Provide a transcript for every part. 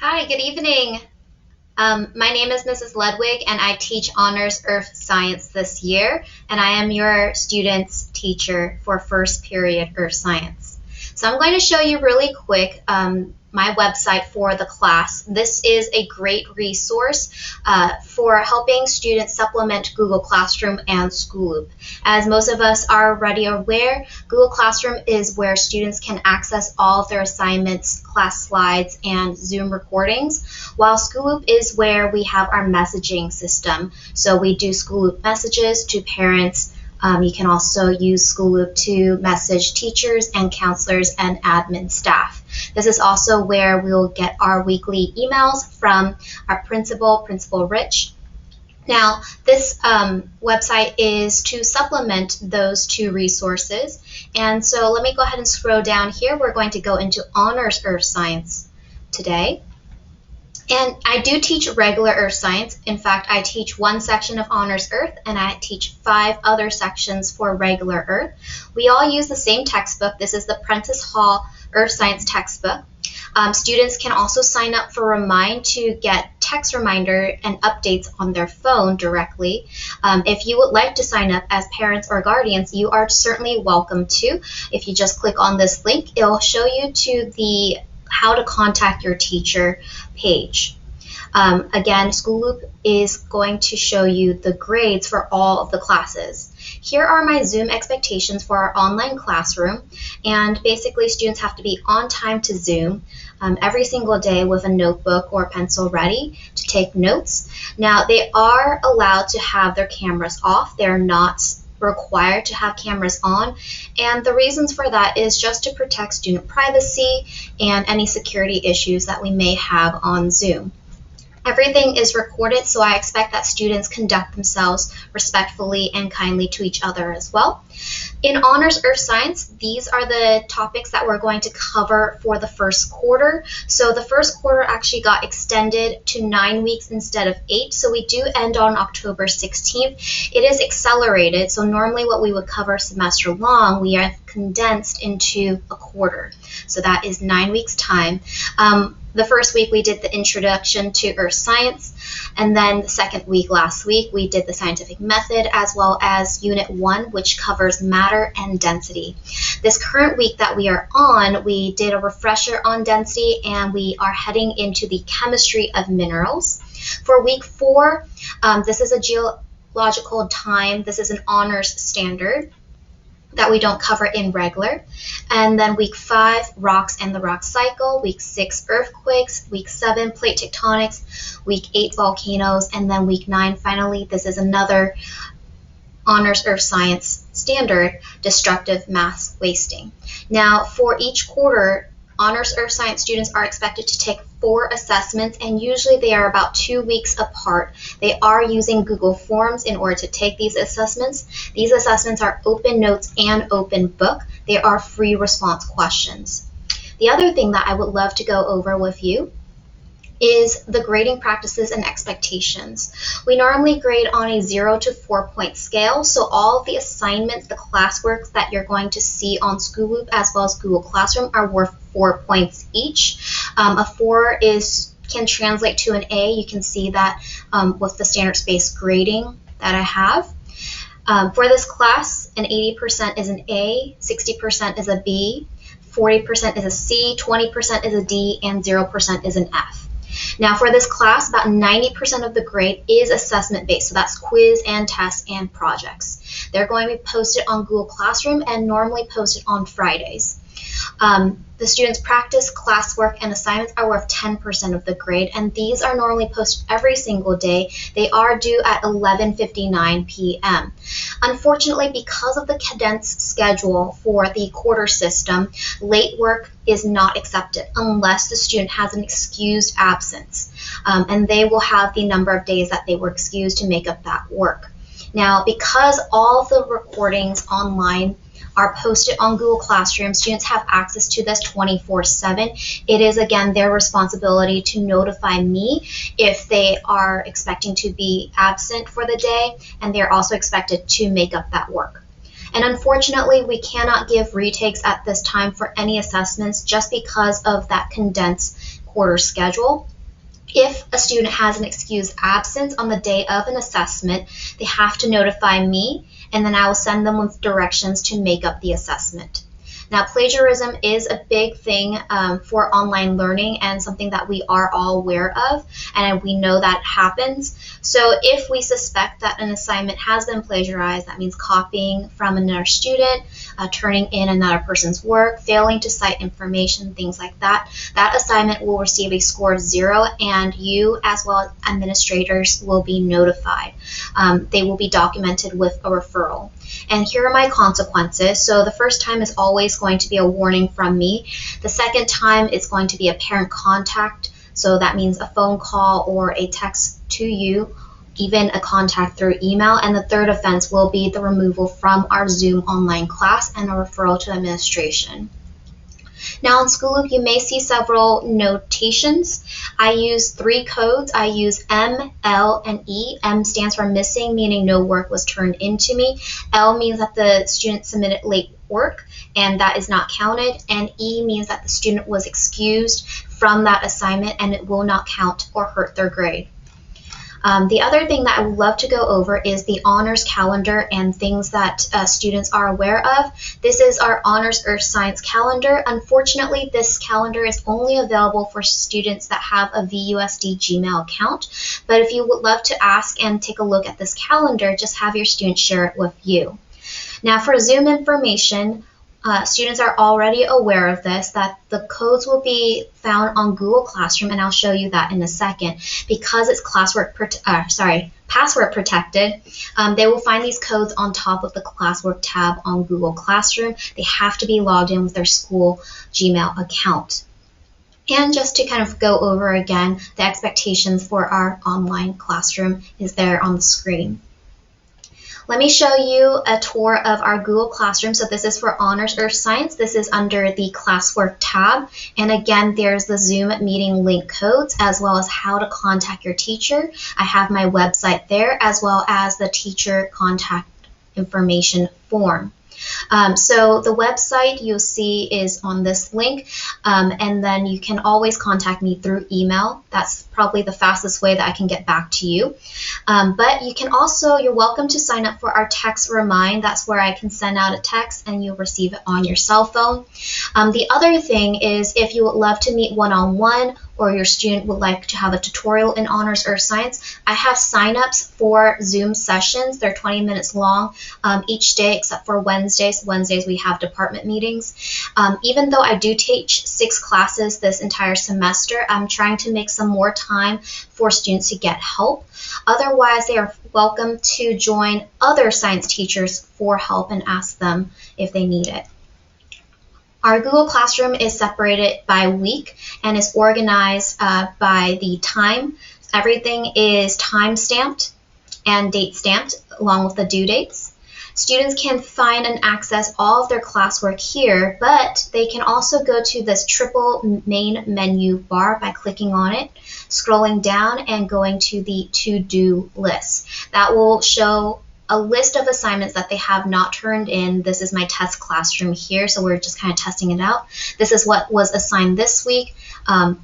Hi, good evening. My name is Mrs. Ledwig, and I teach Honors Earth Science this year, and I am your student's teacher for first period Earth Science. So I'm going to show you really quick my website for the class. This is a great resource for helping students supplement Google Classroom and Schooloop. As most of us are already aware, Google Classroom is where students can access all of their assignments, class slides, and Zoom recordings, while Schooloop is where we have our messaging system. So we do Schooloop messages to parents. You can also use Schooloop to message teachers and counselors and admin staff. This is also where we'll get our weekly emails from our principal, Principal Rich. Now, this website is to supplement those two resources. And so let me go ahead and scroll down here. We're going to go into Honors Earth Science today. And I do teach regular Earth Science. In fact, I teach one section of Honors Earth, and I teach 5 other sections for regular Earth. We all use the same textbook. This is the Prentice Hall Earth Science textbook. Students can also sign up for Remind to get text reminder and updates on their phone directly. If you would like to sign up as parents or guardians, you are certainly welcome to. If you just click on this link, it will show you to the how to contact your teacher page. Again, Schooloop is going to show you the grades for all of the classes. Here are my Zoom expectations for our online classroom, and basically students have to be on time to Zoom every single day with a notebook or pencil ready to take notes. Now, they are allowed to have their cameras off. They're not required to have cameras on, and the reasons for that is just to protect student privacy and any security issues that we may have on Zoom. Everything is recorded, so I expect that students conduct themselves respectfully and kindly to each other as well. In Honors Earth Science, these are the topics that we're going to cover for the first quarter. So the first quarter actually got extended to 9 weeks instead of 8, so we do end on October 16th. It is accelerated, so normally what we would cover semester long, we are condensed into a quarter. So that is 9 weeks time. The first week we did the introduction to Earth Science, and then the second week last week we did the scientific method as well as Unit 1, which covers matter and density. This current week that we are on, we did a refresher on density, and we are heading into the chemistry of minerals. For week 4, this is a geological time. This is an honors standard that we don't cover in regular. And then week 5, rocks and the rock cycle, week 6, earthquakes, week 7, plate tectonics, week 8, volcanoes, and then week 9, finally, this is another Honors Earth Science standard, destructive mass wasting. Now, for each quarter, Honors Earth Science students are expected to take 4 assessments, and usually they are about 2 weeks apart. They are using Google Forms in order to take these assessments. These assessments are open notes and open book. They are free response questions. The other thing that I would love to go over with you is the grading practices and expectations. We normally grade on a 0 to 4 point scale, so all of the assignments, the classwork that you're going to see on Schooloop as well as Google Classroom are worth 4 points each. A 4 can translate to an A. You can see that with the standard space grading that I have. For this class, an 80% is an A, 60% is a B, 40% is a C, 20% is a D, and 0% is an F. Now for this class, about 90% of the grade is assessment-based, so that's quiz and tests and projects. They're going to be posted on Google Classroom and normally posted on Fridays. The students' practice, classwork, and assignments are worth 10% of the grade, and these are normally posted every single day. They are due at 11:59 p.m. Unfortunately, because of the condensed schedule for the quarter system, late work is not accepted unless the student has an excused absence, and they will have the number of days that they were excused to make up that work. Now, because all of the recordings online are posted on Google Classroom, students have access to this 24/7. It is, again, their responsibility to notify me if they are expecting to be absent for the day, and they're also expected to make up that work. And unfortunately, we cannot give retakes at this time for any assessments just because of that condensed quarter schedule. If a student has an excused absence on the day of an assessment, they have to notify me, and then I will send them with directions to make up the assessment. Now, plagiarism is a big thing for online learning and something that we are all aware of, and we know that happens. So if we suspect that an assignment has been plagiarized, that means copying from another student, turning in another person's work, failing to cite information, things like that, that assignment will receive a score of 0, and you as well as administrators will be notified. They will be documented with a referral. And here are my consequences. So the first time is always going to be a warning from me. The second time is going to be a parent contact. So that means a phone call or a text to you, even a contact through email. And the third offense will be the removal from our Zoom online class and a referral to administration. Now in School Loop, you may see several notations. I use 3 codes. I use M, L, and E. M stands for missing, meaning no work was turned into me. L means that the student submitted late work, and that is not counted. And E means that the student was excused from that assignment, and it will not count or hurt their grade. The other thing that I would love to go over is the honors calendar and things that students are aware of. This is our honors earth science calendar. Unfortunately, this calendar is only available for students that have a VUSD Gmail account. But if you would love to ask and take a look at this calendar, just have your students share it with you. Now for Zoom information, students are already aware of this, that the codes will be found on Google Classroom, and I'll show you that in a second. Because it's password protected, they will find these codes on top of the classwork tab on Google Classroom. They have to be logged in with their school Gmail account. And just to kind of go over again, the expectations for our online classroom is there on the screen. Let me show you a tour of our Google Classroom. So this is for Honors Earth Science. This is under the Classwork tab. And again, there's the Zoom meeting link codes as well as how to contact your teacher. I have my website there as well as the teacher contact information form. So the website you'll see is on this link, and then you can always contact me through email. That's probably the fastest way that I can get back to you. But you can also, you're welcome to sign up for our text remind. That's where I can send out a text and you'll receive it on your cell phone. The other thing is if you would love to meet one-on-one or your student would like to have a tutorial in Honors Earth Science, I have signups for Zoom sessions. They're 20 minutes long each day except for Wednesdays. Wednesdays we have department meetings. Even though I do teach 6 classes this entire semester, I'm trying to make some more time for students to get help. Otherwise, they are welcome to join other science teachers for help and ask them if they need it. Our Google Classroom is separated by week and is organized by the time. Everything is time stamped and date stamped along with the due dates. Students can find and access all of their classwork here, but they can also go to this triple main menu bar by clicking on it, scrolling down and going to the to-do list. That will show a list of assignments that they have not turned in. This is my test classroom here, so we're just kind of testing it out. This is what was assigned this week,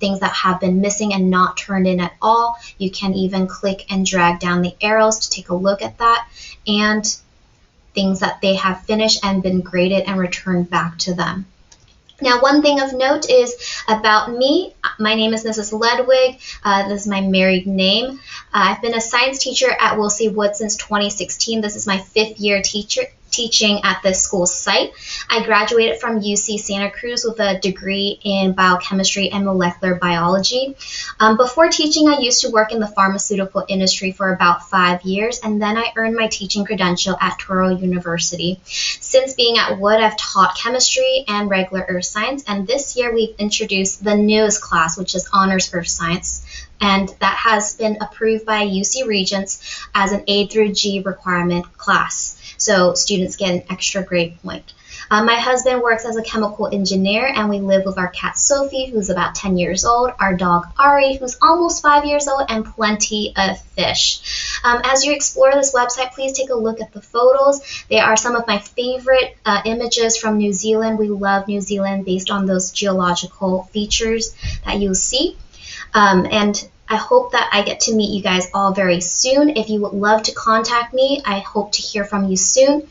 things that have been missing and not turned in at all. You can even click and drag down the arrows to take a look at that, and things that they have finished and been graded and returned back to them. Now, one thing of note is about me. My name is Mrs. Ledwig. This is my married name. I've been a science teacher at Wilsey Wood since 2016. This is my 5th year teaching at this school site. I graduated from UC Santa Cruz with a degree in biochemistry and molecular biology. Before teaching, I used to work in the pharmaceutical industry for about 5 years, and then I earned my teaching credential at Touro University. Since being at Wood, I've taught chemistry and regular earth science, and this year we've introduced the newest class, which is Honors Earth Science, and that has been approved by UC Regents as an A through G requirement class. So students get an extra grade point. My husband works as a chemical engineer, and we live with our cat Sophie, who's about 10 years old, our dog Ari, who's almost 5 years old, and plenty of fish. As you explore this website, please take a look at the photos. They are some of my favorite images from New Zealand. We love New Zealand based on those geological features that you'll see. And I hope that I get to meet you guys all very soon. If you would love to contact me, I hope to hear from you soon.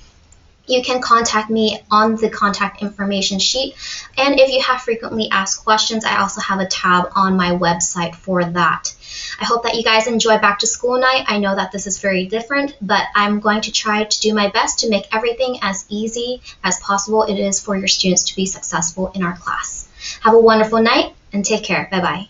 You can contact me on the contact information sheet. And if you have frequently asked questions, I also have a tab on my website for that. I hope that you guys enjoy back to school night. I know that this is very different, but I'm going to try to do my best to make everything as easy as possible it is for your students to be successful in our class. Have a wonderful night and take care. Bye-bye.